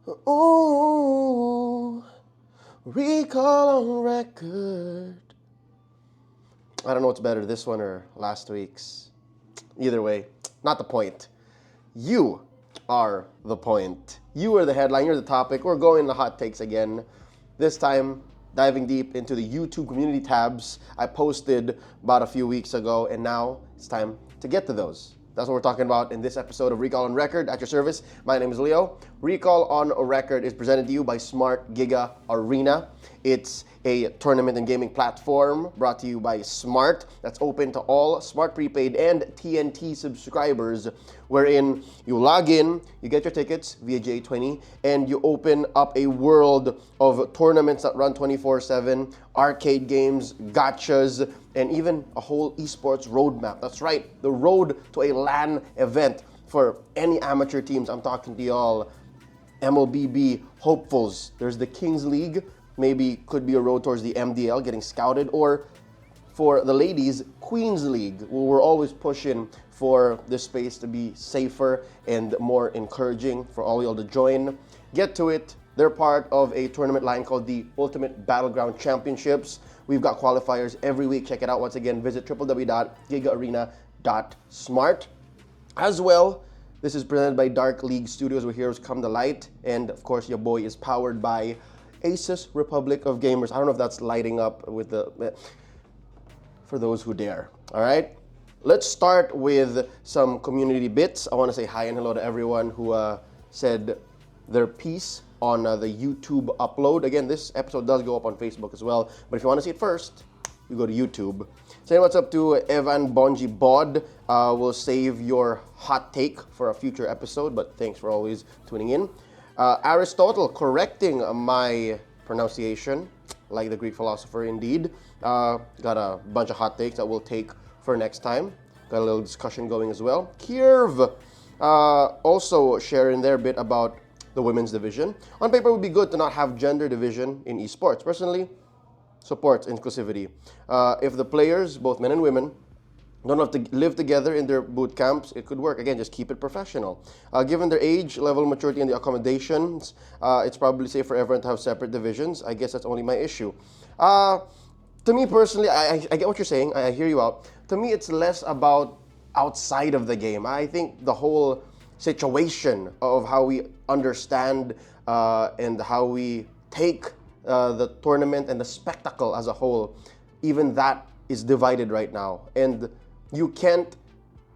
Ooh, recall on record. I don't know what's better, this one or last week's. Either way, not the point. You are the point. You are the headline, you're the topic. We're going to hot takes again. This time, diving deep into the YouTube community tabs I posted about a few weeks ago, and now it's time to get to those. That's what we're talking about in this episode of Recall on Record. At your service, my name is Leo. Recall on Record is presented to you by Smart Giga Arena. It's a tournament and gaming platform brought to you by Smart that's open to all Smart Prepaid and TNT subscribers, wherein you log in, you get your tickets via J20, and you open up a world of tournaments that run 24/7, arcade games, gachas, and even a whole esports roadmap. That's right, the road to a LAN event for any amateur teams. I'm talking to y'all MLBB hopefuls. There's the Kings League, maybe could be a road towards the MDL, getting scouted, or for the ladies, Queens League. We're always pushing for this space to be safer and more encouraging for all y'all to join. Get to it. They're part of a tournament line called the Ultimate Battleground Championships. We've got qualifiers every week. Check it out. Once again, visit www.gigaarena.smart. As well, this is presented by Dark League Studios, where heroes come to light. And of course, your boy is powered by ASUS Republic of Gamers. I don't know if that's lighting up with the... for those who dare. All right? Let's start with some community bits. I want to say hi and hello to everyone who said their piece on the YouTube upload. Again, this episode does go up on Facebook as well, but if you want to see it first, you go to YouTube. Say what's up to Evan Bonji Bod. We'll save your hot take for a future episode, but thanks for always tuning in. Aristotle correcting my pronunciation, like the Greek philosopher indeed. Got a bunch of hot takes that we'll take for next time. Got a little discussion going as well. Kierv also sharing their bit about the women's division. On paper, it would be good to not have gender division in esports. Personally, supports inclusivity. If the players, both men and women, don't have to live together in their boot camps, it could work. Again, just keep it professional. Given their age, level of maturity, and the accommodations, it's probably safe for everyone to have separate divisions. I guess that's only my issue. To me personally, I get what you're saying. I hear you out. To me, it's less about outside of the game. I think the whole situation of how we understand and how we take the tournament and the spectacle as a whole, even that is divided right now. And you can't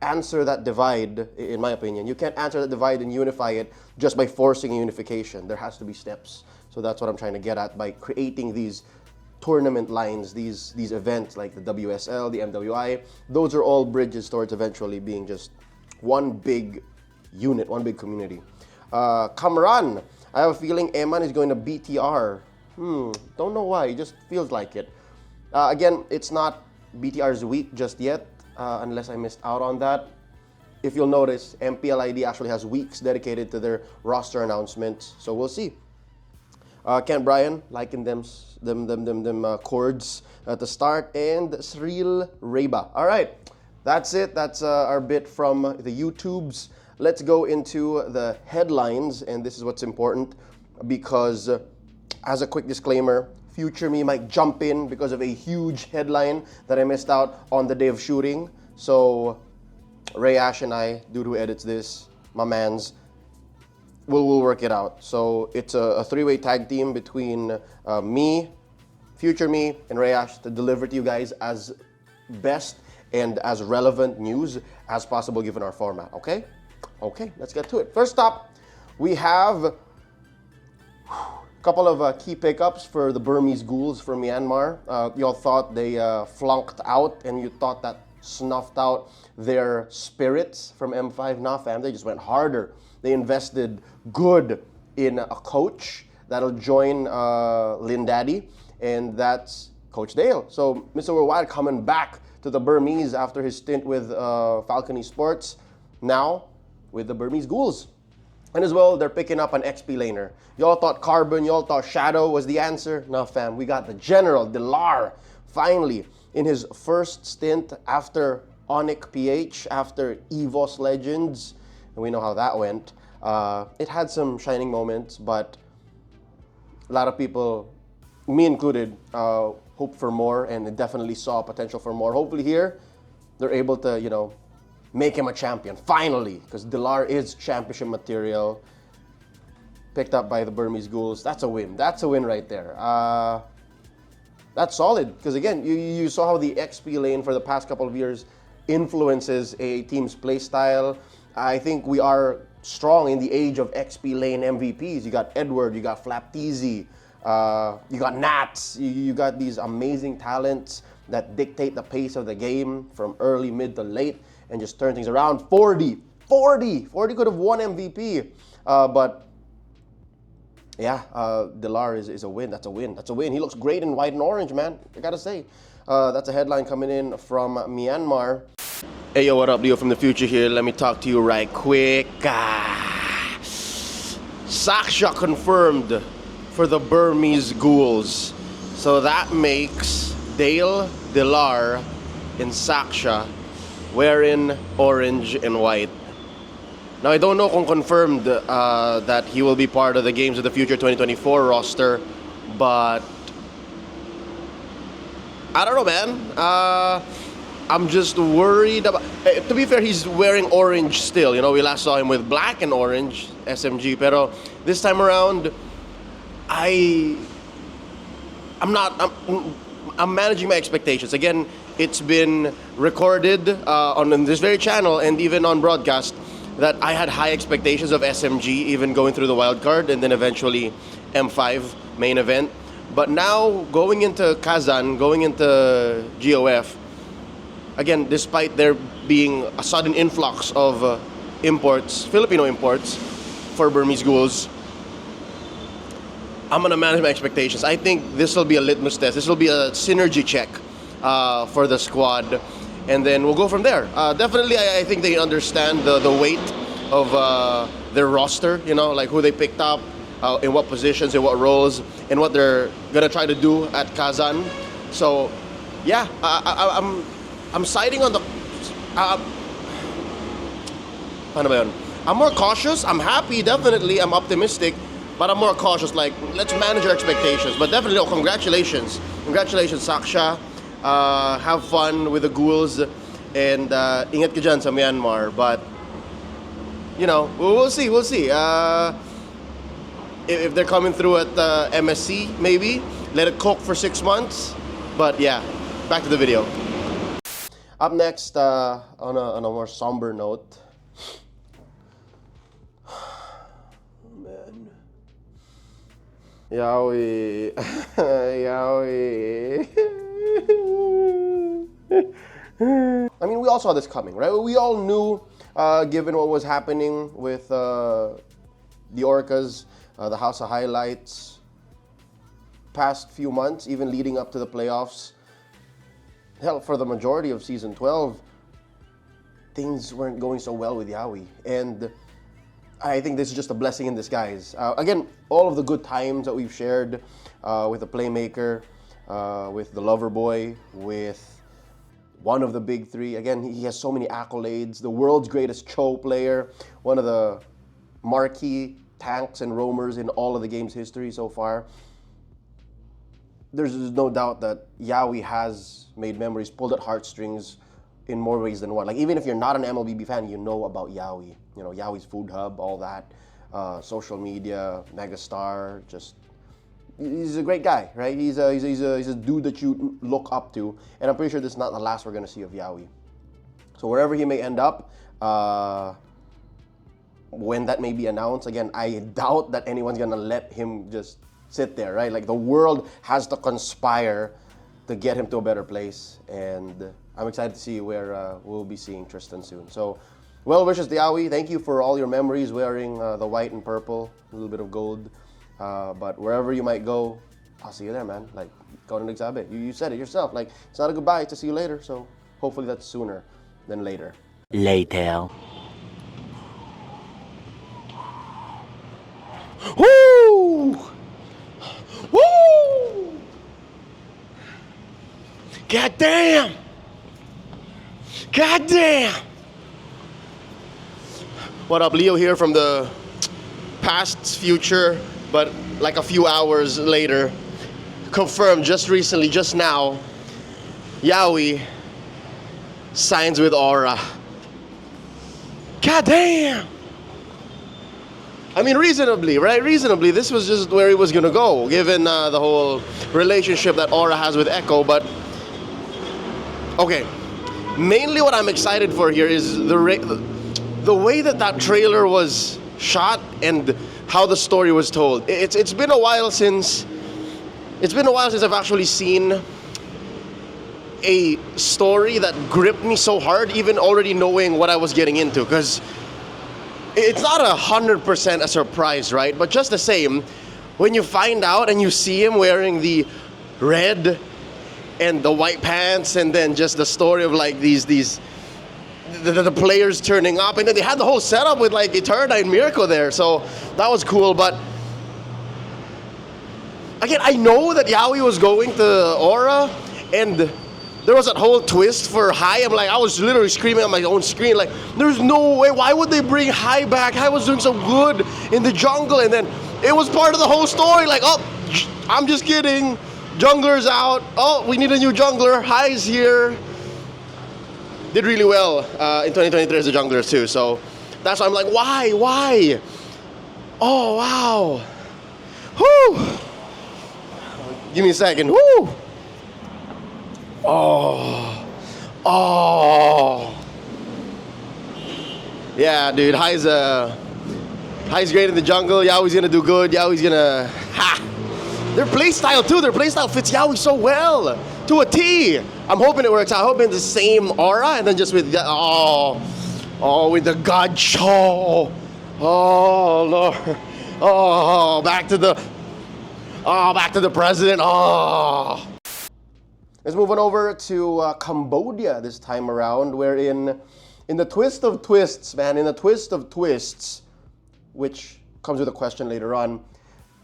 answer that divide, in my opinion. You can't answer that divide and unify it just by forcing a unification. There has to be steps. So that's what I'm trying to get at by creating these tournament lines, these events like the WSL, the MWI. Those are all bridges towards eventually being just one big unit, one big community. Kamran, I have a feeling Eman is going to BTR. Don't know why, it just feels like it. Again, it's not BTR's week just yet, unless I missed out on that. If you'll notice, MPL ID actually has weeks dedicated to their roster announcements, so we'll see. Kent Bryan liking them chords at the start, and Sril Reba. All right, that's it. That's our bit from the YouTubes. Let's go into the headlines, and this is what's important because, as a quick disclaimer, future me might jump in because of a huge headline that I missed out on the day of shooting. So Ray Ash and I, dude who edits this, my mans, we'll work it out. So it's a three-way tag team between me, future me, and Ray Ash to deliver to you guys as best and as relevant news as possible given our format, okay? Okay, let's get to it. First up, we have a couple of key pickups for the Burmese Ghouls from Myanmar. Y'all thought they flunked out and you thought that snuffed out their spirits from M5. Nah, fam, they just went harder. They invested good in a coach that'll join Lin Daddy, and that's Coach Dale. So Mr. Worldwide coming back to the Burmese after his stint with Falcon Esports, now with the Burmese Ghouls. And as well, they're picking up an XP laner. Y'all thought Carbon, y'all thought Shadow was the answer. No, fam, we got the General, Dilar, finally, in his first stint after Onyx PH, after Evos Legends, and we know how that went. It had some shining moments, but a lot of people, me included, hope for more, and definitely saw potential for more. Hopefully here, they're able to, you know, make him a champion, finally, because Delar is championship material. Picked up by the Burmese Ghouls. That's a win. That's a win right there. That's solid, because again, you saw how the XP lane for the past couple of years influences a team's play style. I think we are strong in the age of XP lane MVPs. You got Edward, you got Flapteezy, you got Nats, you got these amazing talents that dictate the pace of the game from early, mid to late, and just turn things around. 40 could have won MVP, but yeah, Delar is a win. That's a win. That's a win. He looks great in white and orange, man. I gotta say. That's a headline coming in from Myanmar. Hey, yo, what up, Leo from the future here. Let me talk to you right quick. Saksha confirmed for the Burmese Ghouls. So that makes Dale, Delar, and Saksha wearing orange and white. Now, I don't know kung confirmed that he will be part of the Games of the Future 2024 roster, but I don't know, man. I'm just worried about... To be fair, he's wearing orange still. You know, we last saw him with black and orange, SMG. Pero this time around, I'm managing my expectations. Again, it's been recorded on this very channel and even on broadcast that I had high expectations of SMG, even going through the wild card and then eventually M5 main event. But now, going into Kazan, going into GOF, again, despite there being a sudden influx of imports, Filipino imports for Burmese Ghouls, I'm gonna manage my expectations. I think this will be a litmus test. This will be a synergy check for the squad, and then we'll go from there. Definitely, I think they understand the weight of their roster, you know, like who they picked up, in what positions, in what roles, and what they're gonna try to do at Kazan. So, yeah, I'm siding on the... Paano ba yun? I'm more cautious. I'm happy, definitely. I'm optimistic. But I'm more cautious, like, let's manage our expectations. But definitely, congratulations. Congratulations, Saksha. Have fun with the Ghouls. And ingat ka dyan sa Myanmar. But, you know, we'll see. We'll see. If they're coming through at MSC, maybe. Let it cook for 6 months. But, yeah, back to the video. Up next, on a more somber note. Man. Yawi. Yawi. I mean, we all saw this coming, right? We all knew, given what was happening with the Orcas, the House of Highlights, past few months, even leading up to the playoffs, hell, for the majority of Season 12, things weren't going so well with Yawi. And I think this is just a blessing in disguise. Again, all of the good times that we've shared with the Playmaker, with the Lover Boy, with one of the big three. Again, he has so many accolades. The world's greatest Cho player, one of the marquee tanks and roamers in all of the game's history so far. There's no doubt that Yawi has made memories, pulled at heartstrings in more ways than one. Like, even if you're not an MLBB fan, you know about Yawi. You know, Yawi's food hub, all that, social media, megastar, just, he's a great guy, right? He's a dude that you look up to, and I'm pretty sure this is not the last we're gonna see of Yawi. So wherever he may end up, when that may be announced, again, I doubt that anyone's gonna let him just sit there, right? Like, the world has to conspire to get him to a better place, and I'm excited to see where we'll be seeing Tristan soon. So, well wishes to Yawi. Thank you for all your memories wearing the white and purple, a little bit of gold. But wherever you might go, I'll see you there, man. Like, go to the exhibit. You said it yourself. Like, it's not a goodbye, it's a see you later. So, hopefully that's sooner than later. Later. Woo! Woo! God damn! God damn! What up, Leo here from the past, future, but like a few hours later, confirmed just recently, just now, Yawi signs with Aura. God damn! I mean, reasonably, right? Reasonably, this was just where he was gonna go, given the whole relationship that Aura has with Echo. But okay, mainly what I'm excited for here is the way that trailer was shot and how the story was told. It's been a while since I've actually seen a story that gripped me so hard, even already knowing what I was getting into, because it's not 100% a surprise, right? But just the same, when you find out and you see him wearing the red and the white pants, and then just the story of like the players turning up, and then they had the whole setup with like Eterna and Mirko there, so that was cool. But again, I know that Yawi was going to Aura, and there was that whole twist for Hai. I was literally screaming on my own screen, like, there's no way, why would they bring Hai back? Hai was doing so good in the jungle, and then it was part of the whole story, like, oh, I'm just kidding, jungler's out, oh, we need a new jungler, Hai's here. Did really well in 2023 as a jungler too, so that's why I'm like, why? Oh, wow. Whew. Give me a second, whoo. Oh. Yeah, dude, Hai's great in the jungle. Yawi's gonna do good. Yawi's gonna, their playstyle too. Their playstyle fits Yawi so well, to a T. I'm hoping it works out. I'm hoping it's the same Aura, and then just with, with the God show. Oh, Lord. Oh, back to the president. Oh. Let's move on over to Cambodia this time around, wherein in the twist of twists, man, in the twist of twists, which comes with a question later on,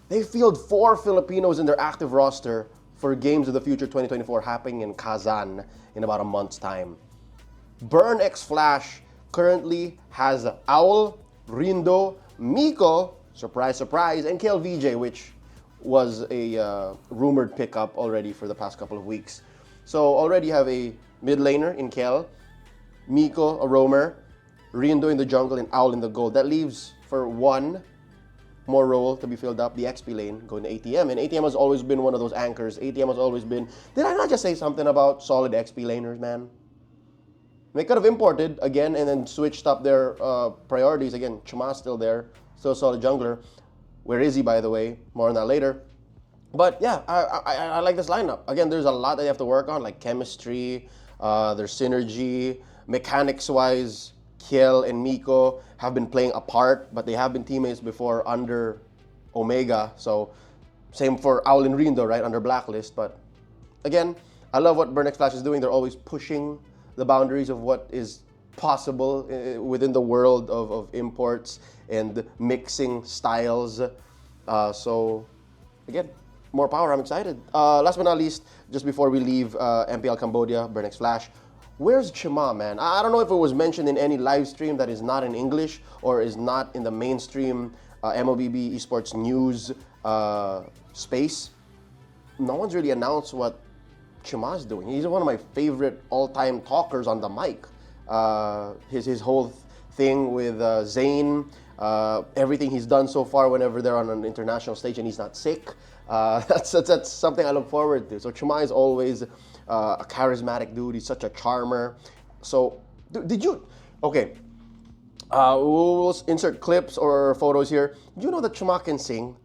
they field 4 Filipinos in their active roster for Games of the Future 2024 happening in Kazan in about a month's time. Burn X Flash currently has Owl, Rindo, Miko, surprise, surprise, and KLVJ, which was a rumored pickup already for the past couple of weeks. So already have a mid laner in Kel, Miko, a roamer, Rindo in the jungle, and Owl in the gold. That leaves for one more role to be filled up, the XP lane, going to ATM. And ATM has always been one of those anchors. ATM has always been... Did I not just say something about solid XP laners, man? They could have imported again and then switched up their priorities. Again, Chuma's still there, still a solid jungler. Where is he, by the way? More on that later. But yeah, I like this lineup. Again, there's a lot that you have to work on, like chemistry, there's synergy, mechanics-wise. Kiel and Miko have been playing apart, but they have been teammates before under Omega. So same for Owl and Rindo, right, under Blacklist. But again, I love what Burn X Flash is doing. They're always pushing the boundaries of what is possible within the world of imports and mixing styles. So again, more power. I'm excited. Last but not least, just before we leave MPL Cambodia, Burn X Flash, where's Chuma, man? I don't know if it was mentioned in any live stream that is not in English or is not in the mainstream MLBB esports news space. No one's really announced what Chuma's doing. He's one of my favorite all-time talkers on the mic. His whole thing with Zayn, everything he's done so far whenever they're on an international stage and he's not sick. That's something I look forward to. So Chuma is always a charismatic dude. He's such a charmer. So did you? Okay. We'll insert clips or photos here. Do you know that Chuma can sing?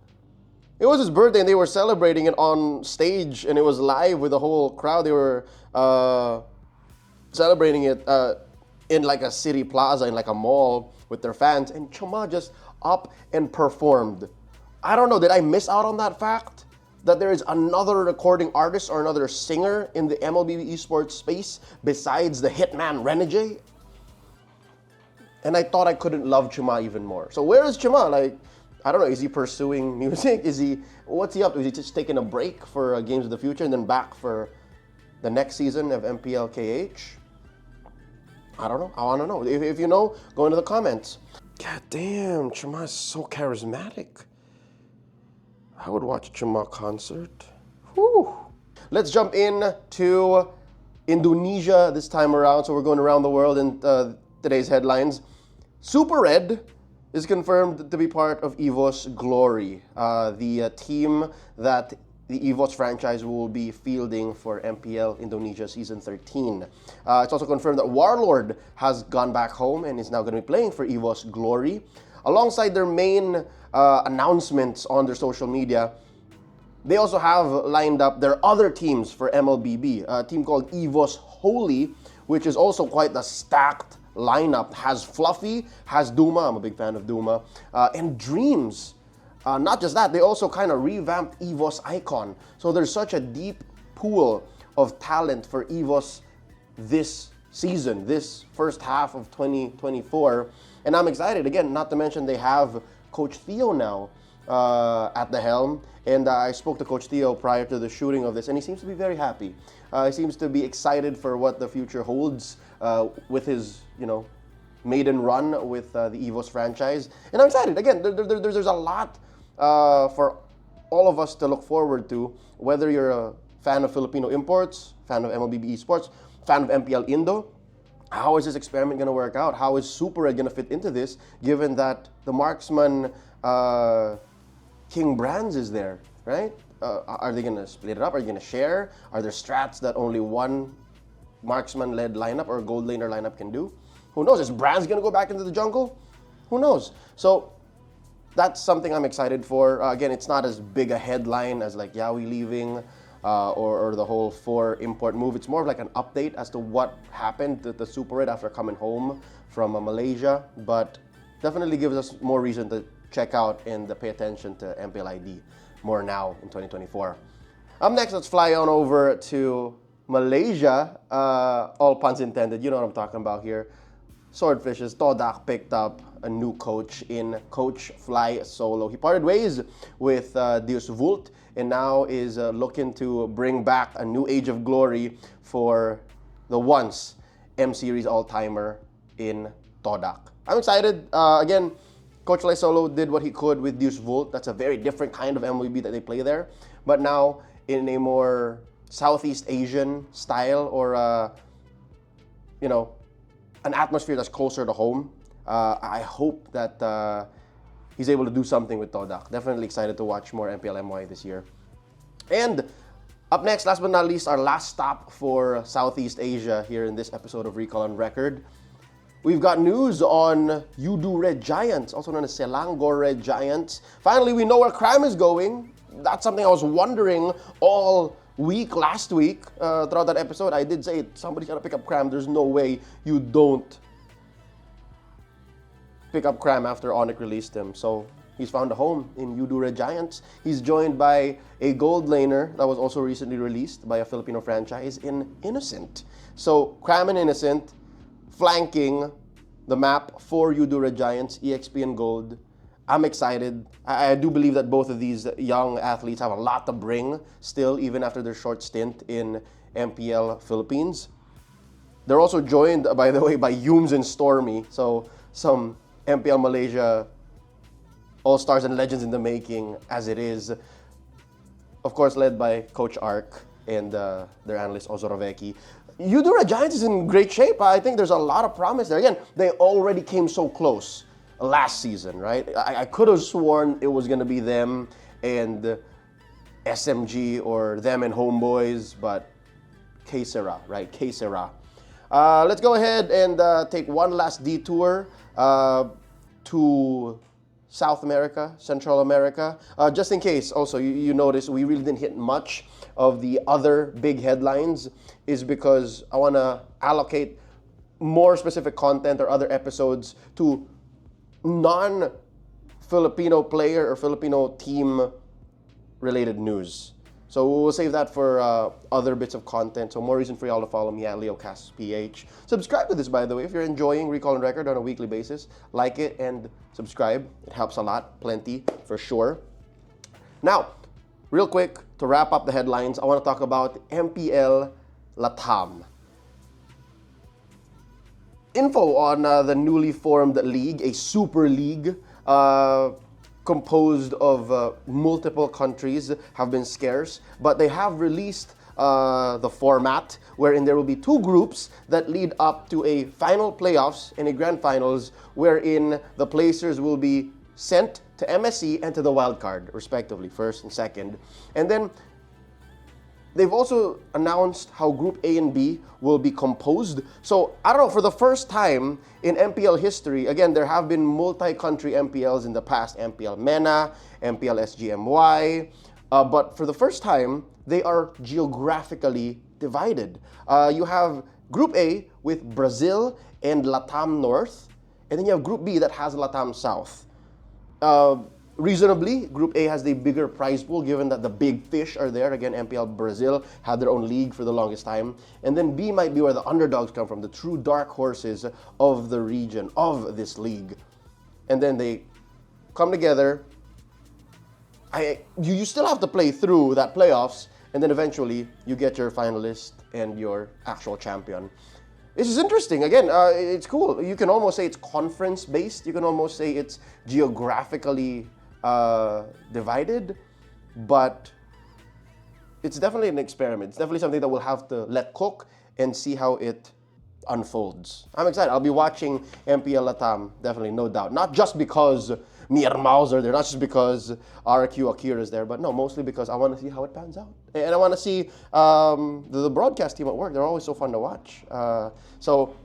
It was his birthday and they were celebrating it on stage and it was live with the whole crowd. They were celebrating it in like a city plaza, in like a mall with their fans, and Chuma just up and performed. I don't know, did I miss out on that fact? That there is another recording artist or another singer in the MLB esports space besides the hitman Renegade? And I thought I couldn't love Chuma even more. So where is Chuma? Like, I don't know, is he pursuing music? What's he up to? Is he just taking a break for Games of the Future and then back for the next season of MPL KH? I don't know. I want to know. If you know, go into the comments. God damn, Chuma is so charismatic. I would watch a Chuma concert. Whew. Let's jump in to Indonesia this time around. So we're going around the world in today's headlines. Super Red is confirmed to be part of Evos Glory, the team that the Evos franchise will be fielding for MPL Indonesia Season 13. It's also confirmed that Warlord has gone back home and is now going to be playing for Evos Glory. Alongside their main announcements on their social media, they also have lined up their other teams for MLBB, a team called Evos Holy, which is also quite the stacked lineup. Has Fluffy, has Duma, I'm a big fan of Duma, and Dreams. Not just that, they also kind of revamped Evos Icon. So there's such a deep pool of talent for Evos this season, this first half of 2024. And I'm excited, again, not to mention they have Coach Theo now at the helm. And I spoke to Coach Theo prior to the shooting of this, and he seems to be very happy. He seems to be excited for what the future holds with his, maiden run with the Evos franchise. And I'm excited. Again, there's a lot for all of us to look forward to, whether you're a fan of Filipino imports, fan of MLBB esports, fan of MPL Indo. How is this experiment going to work out? How is Super Red going to fit into this, given that the marksman King Brands is there, right? Are they going to split it up? Are they going to share? Are there strats that only one marksman-led lineup or gold laner lineup can do? Who knows? Is Brands going to go back into the jungle? Who knows? So that's something I'm excited for. Again, it's not as big a headline as like Yawi leaving or the whole 4 import move. It's more of like an update as to what happened to the Super Red after coming home from Malaysia. But definitely gives us more reason to check out and pay attention to MPL ID more now in 2024. Up next, let's fly on over to Malaysia. All puns intended, you know what I'm talking about here. Swordfishes, Todak picked up a new coach in Coach Fly Solo. He parted ways with Deus Vult and now is looking to bring back a new age of glory for the once M-Series all-timer in Todak. I'm excited. Again, Coach Fly Solo did what he could with Deus Vult. That's a very different kind of MLB that they play there. But now in a more Southeast Asian style or, an atmosphere that's closer to home. I hope that he's able to do something with Todak. Definitely excited to watch more MPL MY this year. And up next, last but not least, our last stop for Southeast Asia here in this episode of Recall on Record. We've got news on Yudu Red Giants, also known as Selangor Red Giants. Finally, we know where Cram is going. That's something I was wondering all week, last week, throughout that episode. I did say somebody's gotta pick up Cram. There's no way you don't pick up Cram after Onyx released him. So he's found a home in Yudu Red Giants. He's joined by a gold laner that was also recently released by a Filipino franchise in Innocent. So Cram and Innocent flanking the map for Yudu Red Giants, EXP and Gold. I'm excited. I do believe that both of these young athletes have a lot to bring still, even after their short stint in MPL Philippines. They're also joined, by the way, by Yums and Stormy. So some MPL Malaysia all-stars and legends in the making as it is. Of course, led by Coach Ark and their analyst Ozoroveki. Yudu Red Giants is in great shape. I think there's a lot of promise there. Again, they already came so close last season, right? I could have sworn it was going to be them and SMG or them and Homeboys, but que sera, right? Que sera. Let's go ahead and take one last detour to South America, Central America. Just in case, also, you notice we really didn't hit much of the other big headlines is because I want to allocate more specific content or other episodes to non-Filipino player or Filipino team related news. So we'll save that for other bits of content. So more reason for y'all to follow me at LeoCastPH. Subscribe to this, by the way, if you're enjoying Recall on Record on a weekly basis. Like it and subscribe. It helps a lot, plenty for sure. Now, real quick, to wrap up the headlines, I want to talk about MPL Latam. info on the newly formed league, a super league composed of multiple countries, have been scarce, but they have released the format wherein there will be two groups that lead up to a final playoffs and a grand finals wherein the placers will be sent to MSC and to the wild card, respectively, first and second. And then they've also announced how Group A and B will be composed. So, I don't know, for the first time in MPL history, again, there have been multi-country MPLs in the past, MPL MENA, MPL SGMY, but for the first time, they are geographically divided. You have Group A with Brazil and Latam North, and then you have Group B that has Latam South. Reasonably, Group A has the bigger prize pool given that the big fish are there. Again, MPL Brazil had their own league for the longest time. And then B might be where the underdogs come from, the true dark horses of the region, of this league. And then they come together. You still have to play through that playoffs, and then eventually you get your finalist and your actual champion. This is interesting. Again, it's cool. You can almost say it's conference-based. You can almost say it's geographically divided, but it's definitely an experiment. It's definitely something that we'll have to let cook and see how it unfolds. I'm excited. I'll be watching MPL Latam, definitely, no doubt. Not just because me and Maus are there, not just because RQ Akira is there, but no, mostly because I want to see how it pans out. And I want to see the broadcast team at work. They're always so fun to watch. So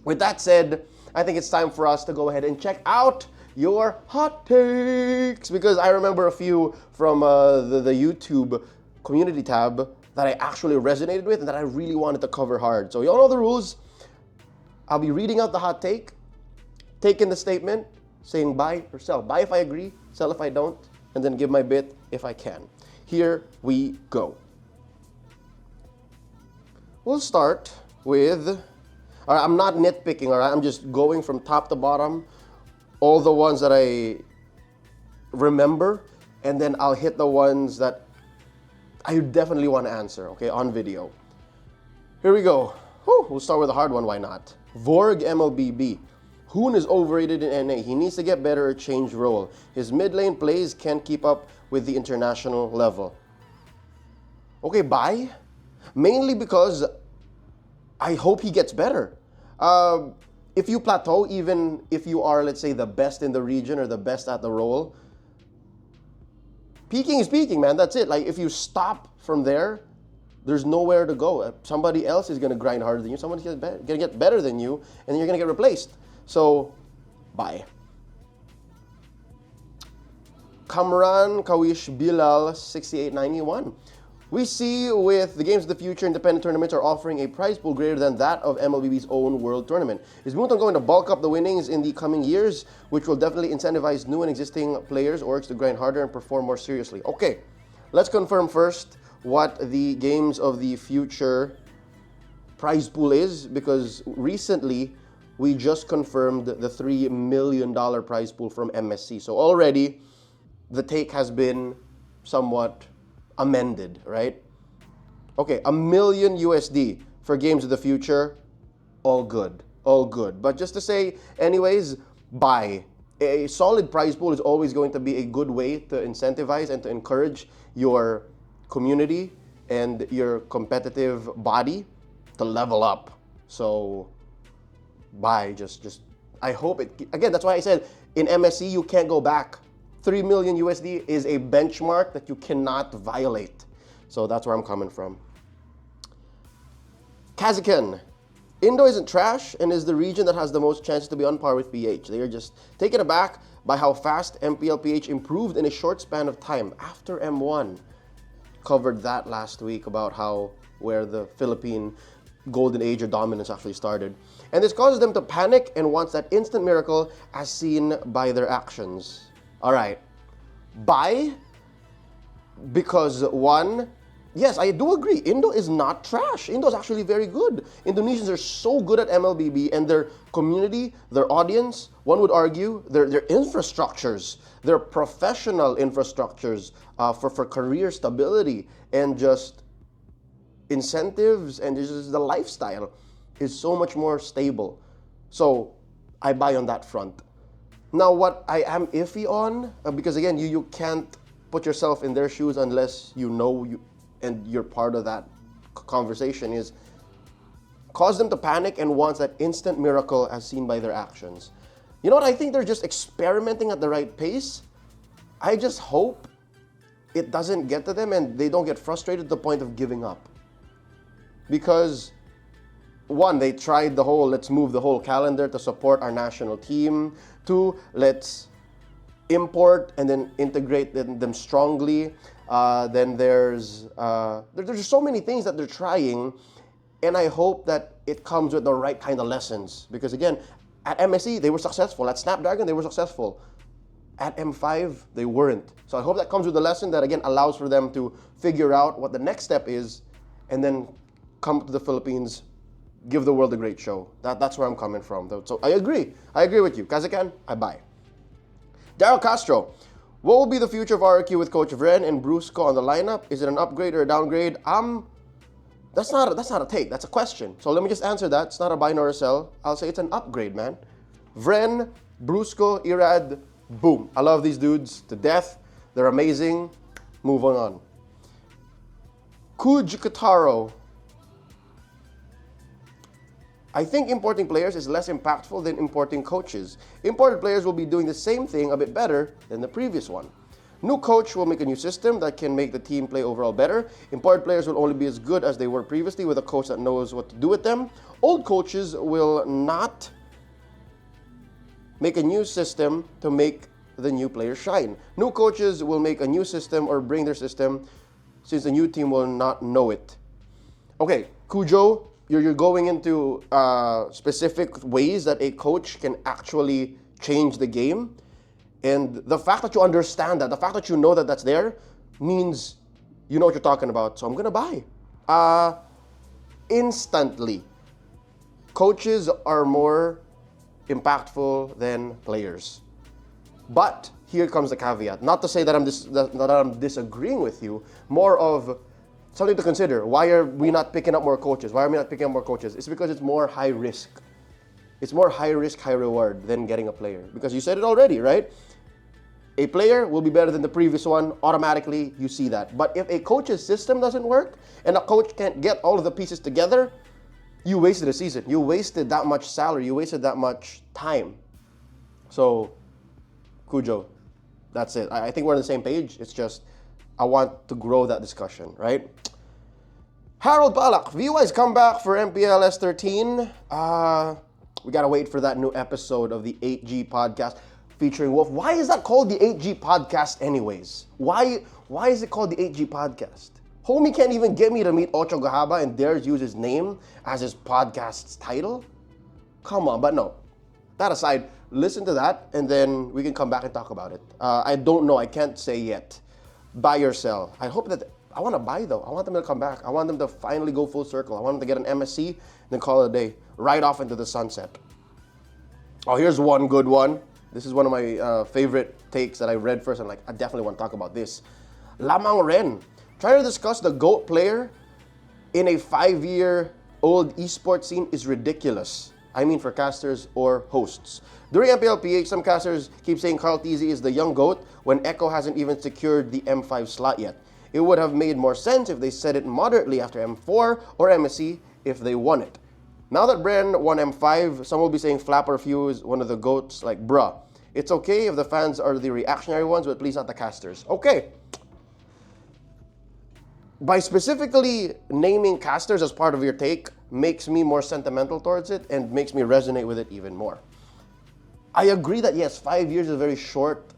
with that said, I think it's time for us to go ahead and check out your hot takes, because I remember a few from the YouTube community tab that I actually resonated with and that I really wanted to cover hard. So you all know the rules. I'll be reading out the hot take, taking the statement, saying buy or sell. Buy if I agree, sell if I don't, and then give my bit if I can. Here we go. We'll start with, all right, I'm not nitpicking, all right? I'm just going from top to bottom, all the ones that I remember, and then I'll hit the ones that I definitely want to answer, okay, on video. Here we go. Whew, we'll start with a hard one, why not? Vorg MLBB. Hoon is overrated in NA. He needs to get better or change role. His mid lane plays can't keep up with the international level. Okay, bye. Mainly because I hope he gets better. If you plateau, even if you are, let's say, the best in the region or the best at the role, peaking is peaking, man. That's it. Like, if you stop from there, there's nowhere to go. Somebody else is going to grind harder than you. Someone's going to get better than you, and then you're going to get replaced. So, bye. Kamran Kawish Bilal 6891. We see with the Games of the Future independent tournaments are offering a prize pool greater than that of MLBB's own world tournament. Is Muton going to bulk up the winnings in the coming years, which will definitely incentivize new and existing players or to grind harder and perform more seriously? Okay, let's confirm first what the Games of the Future prize pool is, because recently we just confirmed the $3 million prize pool from MSC. So already the take has been somewhat amended, right? Okay, $1 million USD for Games of the Future. All good, all good. But just to say, anyways, buy. A solid prize pool is always going to be a good way to incentivize and to encourage your community and your competitive body to level up. So buy, just I hope it, again, that's why I said in MSC you can't go back. 3 million USD is a benchmark that you cannot violate. So that's where I'm coming from. Kazakhstan. Indo isn't trash and is the region that has the most chances to be on par with PH. They are just taken aback by how fast MPL PH improved in a short span of time after M1. Covered that last week about how where the Philippine golden age or dominance actually started. And this causes them to panic and wants that instant miracle as seen by their actions. All right, buy, because one, yes, I do agree, Indo is not trash. Indo is actually very good. Indonesians are so good at MLBB, and their community, their audience, one would argue, their infrastructures, their professional infrastructures for career stability and just incentives and just the lifestyle is so much more stable. So I buy on that front. Now, what I am iffy on, because again, you can't put yourself in their shoes unless you know you and you're part of that conversation, is cause them to panic and want that instant miracle as seen by their actions. You know what? I think they're just experimenting at the right pace. I just hope it doesn't get to them and they don't get frustrated to the point of giving up. Because one, they tried the whole let's move the whole calendar to support our national team. Two, let's import and then integrate them strongly. Then there's so many things that they're trying, and I hope that it comes with the right kind of lessons. Because again, at MSE they were successful. At Snapdragon they were successful. At M5 they weren't. So I hope that comes with a lesson that again allows for them to figure out what the next step is, and then come to the Philippines, give the world a great show. That's where I'm coming from. So I agree with you. Kazakan, I buy. Daryl Castro, what will be the future of RRQ with Coach Vren and Brusco on the lineup? Is it an upgrade or a downgrade? That's not a take. That's a question. So let me just answer that. It's not a buy nor a sell. I'll say it's an upgrade, man. Vren, Brusco, Irad, boom. I love these dudes to death. They're amazing. Move on. Kuj Kataro. I think importing players is less impactful than importing coaches. Imported players will be doing the same thing a bit better than the previous one. New coach will make a new system that can make the team play overall better. Imported players will only be as good as they were previously with a coach that knows what to do with them. Old coaches will not make a new system to make the new players shine. New coaches will make a new system or bring their system since the new team will not know it. Okay, Cujo, you're going into specific ways that a coach can actually change the game. And the fact that you understand that, the fact that you know that that's there, means you know what you're talking about. So I'm going to buy. Instantly. Coaches are more impactful than players. But here comes the caveat. Not to say that I'm disagreeing with you, more of something to consider. Why are we not picking up more coaches? It's because it's more high risk. It's more high risk, high reward than getting a player. Because you said it already, right? A player will be better than the previous one. Automatically, you see that. But if a coach's system doesn't work and a coach can't get all of the pieces together, you wasted a season. You wasted that much salary. You wasted that much time. So, Cujo, that's it. I think we're on the same page. It's just, I want to grow that discussion, right? Harold Palak, VY's comeback for MPL S13. We gotta wait for that new episode of the 8G podcast featuring Wolf. Why is that called the 8G podcast anyways? Why is it called the 8G podcast? Homie can't even get me to meet Ocho Gahaba and dares use his name as his podcast's title? Come on, but no. That aside, listen to that and then we can come back and talk about it. I don't know, I can't say yet. Buy or sell. I hope that, I want to buy though. I want them to come back. I want them to finally go full circle. I want them to get an MSC and then call it a day. Right off into the sunset. Oh, here's one good one. This is one of my favorite takes that I read first. I'm like, I definitely want to talk about this. Lamang Ren. Trying to discuss the GOAT player in a 5-year-old esports scene is ridiculous. I mean for casters or hosts. During MPL PH, some casters keep saying Carl Tizzy is the young GOAT when Echo hasn't even secured the M5 slot yet. It would have made more sense if they said it moderately after M4 or MSC if they won it. Now that Bren won M5, some will be saying Flapper Few is one of the GOATs, like bruh. It's okay if the fans are the reactionary ones, but please not the casters. Okay. By specifically naming casters as part of your take makes me more sentimental towards it and makes me resonate with it even more. I agree that yes, 5 years is a very short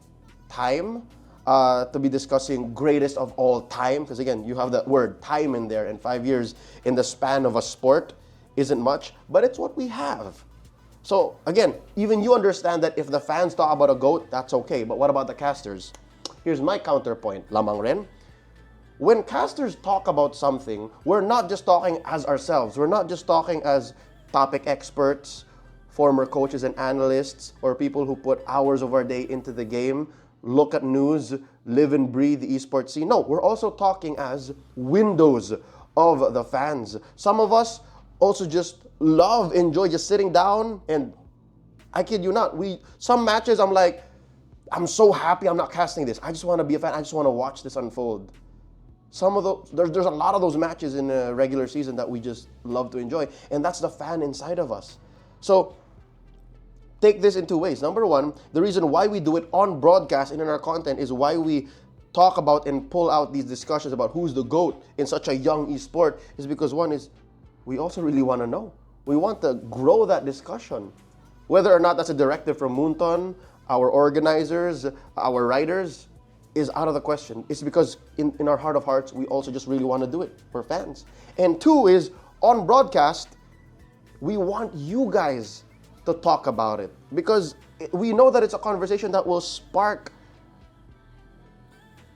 time to be discussing greatest of all time, because again, you have the word time in there, and 5 years in the span of a sport isn't much, but it's what we have. So again, even you understand that if the fans talk about a GOAT, that's okay, but what about the casters? Here's my counterpoint, Lamang Ren. When casters talk about something, we're not just talking as ourselves. We're not just talking as topic experts, former coaches and analysts, or people who put hours of our day into the game, look at news, live and breathe the esports scene. No, we're also talking as windows of the fans. Some of us also just enjoy just sitting down and I kid you not. Some matches I'm like, I'm so happy I'm not casting this. I just want to be a fan. I just want to watch this unfold. Some of those, there's a lot of those matches in a regular season that we just love to enjoy, and that's the fan inside of us. So take this in two ways. Number one, the reason why we do it on broadcast and in our content is why we talk about and pull out these discussions about who's the GOAT in such a young esport is because one is we also really want to know. We want to grow that discussion. Whether or not that's a directive from Moonton, our organizers, our writers, is out of the question. It's because in our heart of hearts, we also just really want to do it for fans. And two is, on broadcast, we want you guys to talk about it. Because we know that it's a conversation that will spark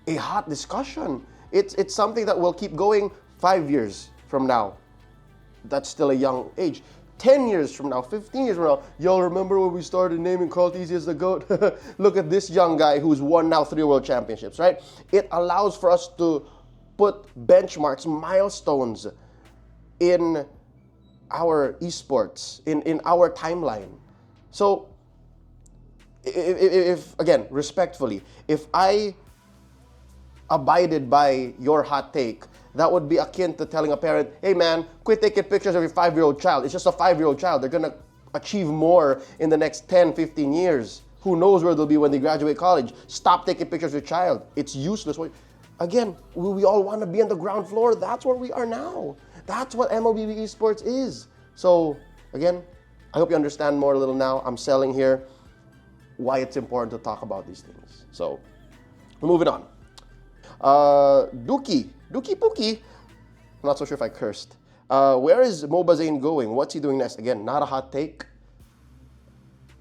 a hot discussion. It's something that will keep going 5 years from now. That's still a young age. 10 years from now, 15 years from now, y'all remember when we started naming Carl Tizzi as the GOAT? Look at this young guy who's won now 3 world championships, right? It allows for us to put benchmarks, milestones in our esports, in our timeline. So, if again, respectfully, if I abided by your hot take, that would be akin to telling a parent, hey man, quit taking pictures of your 5-year-old child. It's just a 5-year-old child. They're gonna achieve more in the next 10, 15 years. Who knows where they'll be when they graduate college. Stop taking pictures of your child. It's useless. Again, we all want to be on the ground floor. That's where we are now. That's what MLBB Esports is. So, again, I hope you understand more a little now. I'm selling here why it's important to talk about these things. So, moving on. Dookie Pookie, I'm not so sure if I cursed. Where is Mobazane going? What's he doing next? Again, not a hot take.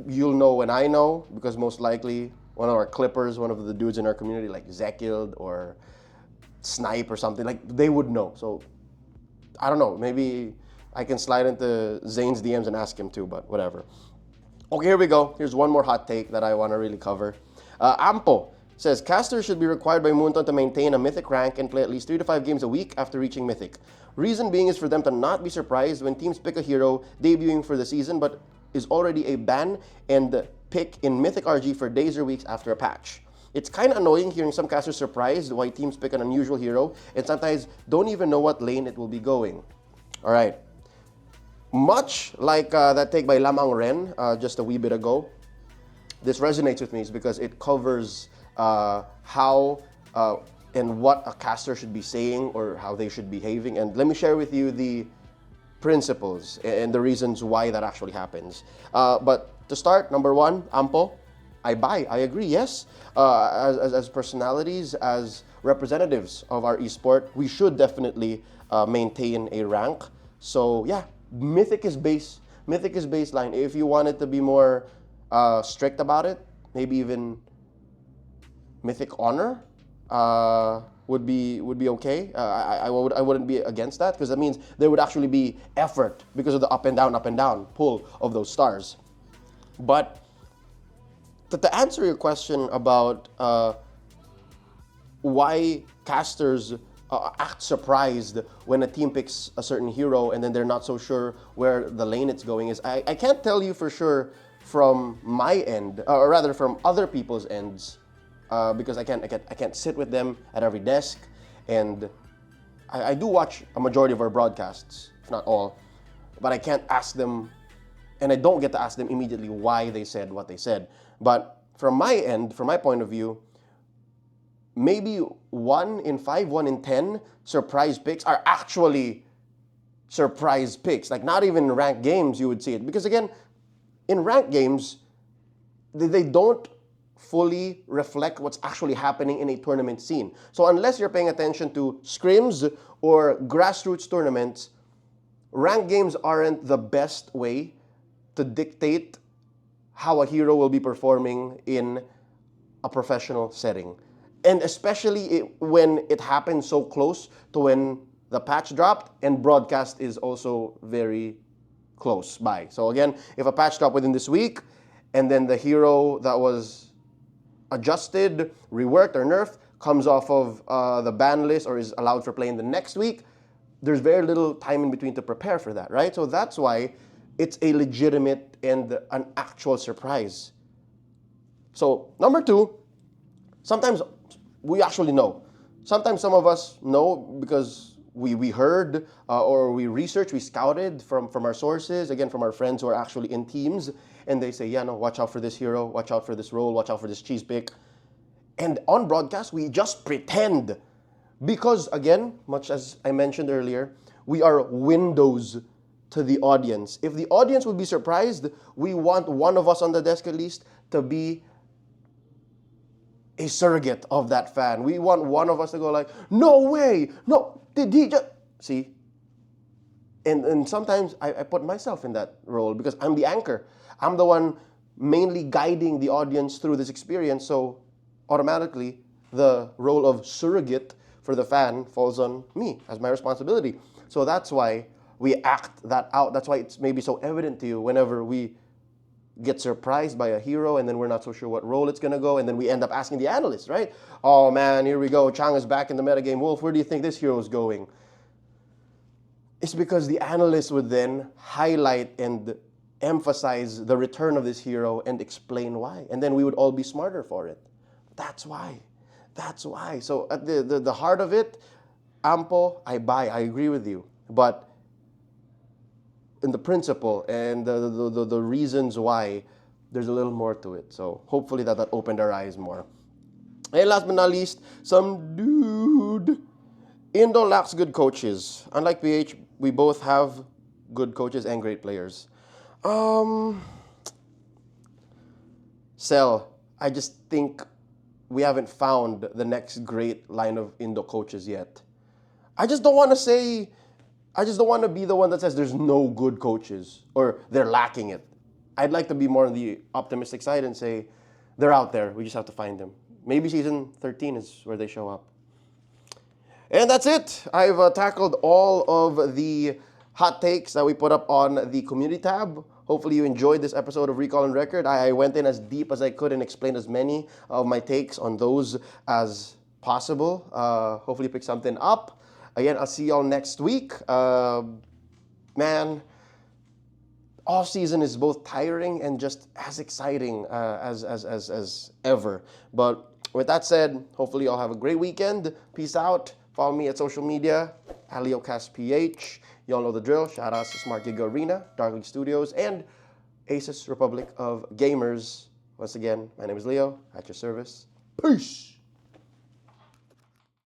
You'll know when I know, because most likely one of our clippers, one of the dudes in our community, like Zekild or Snipe or something, like they would know. So I don't know. Maybe I can slide into Zane's DMs and ask him too, but whatever. Okay, here we go. Here's one more hot take that I want to really cover. Ampo says, casters should be required by Moonton to maintain a Mythic rank and play at least 3 to 5 games a week after reaching Mythic. Reason being is for them to not be surprised when teams pick a hero debuting for the season but is already a ban and pick in Mythic RG for days or weeks after a patch. It's kind of annoying hearing some casters surprised why teams pick an unusual hero and sometimes don't even know what lane it will be going. All right. Much like that take by Lamang Ren just a wee bit ago, this resonates with me is because it covers how and what a caster should be saying or how they should be behaving. And let me share with you the principles and the reasons why that actually happens. But to start, number one, Ampo, I agree, yes. As personalities, as representatives of our esport, we should definitely maintain a rank. So yeah, Mythic is baseline. If you wanted to be more strict about it, maybe even Mythic Honor would be okay. I wouldn't be against that because that means there would actually be effort because of the up and down pull of those stars. But to answer your question about why casters act surprised when a team picks a certain hero and then they're not so sure where the lane it's going is, I can't tell you for sure from my end, or rather from other people's ends. Because I can't sit with them at every desk, and I do watch a majority of our broadcasts, if not all, but I can't ask them, and I don't get to ask them immediately why they said what they said. But from my end, from my point of view, maybe 1 in 5, 1 in 10 surprise picks are actually surprise picks. Like not even in ranked games you would see it. Because again, in ranked games, they don't fully reflect what's actually happening in a tournament scene. So unless you're paying attention to scrims or grassroots tournaments, ranked games aren't the best way to dictate how a hero will be performing in a professional setting. And especially when it happens so close to when the patch dropped and broadcast is also very close by. So again, if a patch dropped within this week and then the hero that was adjusted, reworked, or nerfed comes off of the ban list or is allowed for playing the next week, there's very little time in between to prepare for that, right? So that's why it's a legitimate and an actual surprise. So, number two, sometimes we actually know. Sometimes some of us know because we heard or we researched, we scouted from our sources, again, from our friends who are actually in teams, and they say, yeah, no, watch out for this hero, watch out for this role, watch out for this cheese pick. And on broadcast, we just pretend. Because, again, much as I mentioned earlier, we are windows to the audience. If the audience would be surprised, we want one of us on the desk at least to be a surrogate of that fan. We want one of us to go like, no way, no, did he just... See? And sometimes I put myself in that role because I'm the anchor. I'm the one mainly guiding the audience through this experience, so automatically the role of surrogate for the fan falls on me as my responsibility. So that's why we act that out. That's why it's maybe so evident to you whenever we get surprised by a hero and then we're not so sure what role it's going to go, and then we end up asking the analyst, right? Oh man, here we go. Chang is back in the metagame. Wolf, where do you think this hero is going? It's because the analyst would then highlight and emphasize the return of this hero and explain why. And then we would all be smarter for it. That's why. That's why. So at the heart of it, Ampo, I buy. I agree with you. But in the principle and the reasons why, there's a little more to it. So hopefully that opened our eyes more. And last but not least, some dude. Indo lacks good coaches. Unlike PH, we both have good coaches and great players. Cell, I just think we haven't found the next great line of Indo coaches yet. I just don't want to be the one that says there's no good coaches or they're lacking it. I'd like to be more on the optimistic side and say they're out there. We just have to find them. Maybe season 13 is where they show up. And that's it. I've tackled all of the hot takes that we put up on the community tab. Hopefully you enjoyed this episode of Recall and Record. I went in as deep as I could and explained as many of my takes on those as possible. Hopefully you pick something up. Again, I'll see y'all next week. Man, off season is both tiring and just as exciting as ever. But with that said, hopefully y'all have a great weekend. Peace out. Follow me at social media, AlioCastPH. Y'all know the drill. Shout outs to Smart Giga Arena, Dark League Studios, and ASUS Republic of Gamers. Once again, my name is Leo, at your service. Peace!